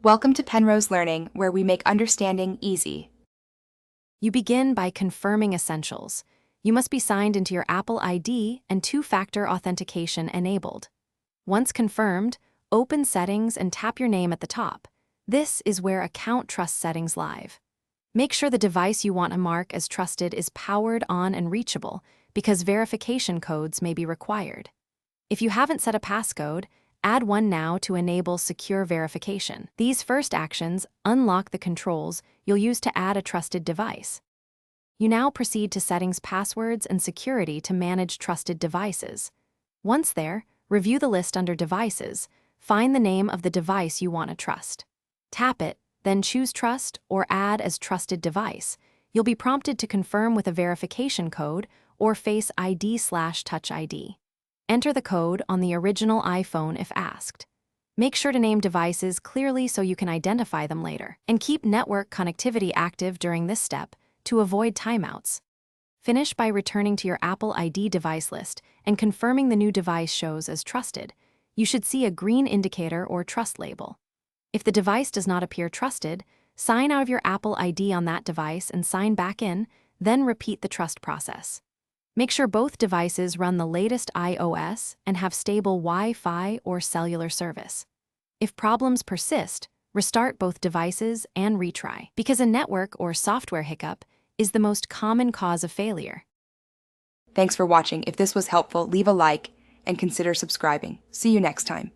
Welcome to Penrose Learning, where we make understanding easy. You begin by confirming essentials. You must be signed into your Apple ID and two-factor authentication enabled. Once confirmed, open Settings and tap your name at the top. This is where Account Trust Settings live. Make sure the device you want to mark as trusted is powered on and reachable, because verification codes may be required. If you haven't set a passcode, add one now to enable secure verification. These first actions unlock the controls you'll use to add a trusted device. You now proceed to Settings, Passwords, and Security to manage trusted devices. Once there, review the list under Devices, find the name of the device you want to trust. Tap it, then choose Trust or Add as Trusted Device. You'll be prompted to confirm with a verification code or Face ID/Touch ID. Enter the code on the original iPhone if asked. Make sure to name devices clearly so you can identify them later, and keep network connectivity active during this step to avoid timeouts. Finish by returning to your Apple ID device list and confirming the new device shows as trusted. You should see a green indicator or trust label. If the device does not appear trusted, sign out of your Apple ID on that device and sign back in, then repeat the trust process. Make sure both devices run the latest iOS and have stable Wi-Fi or cellular service. If problems persist, restart both devices and retry, because a network or software hiccup is the most common cause of failure. Thanks for watching. If this was helpful, leave a like and consider subscribing. See you next time.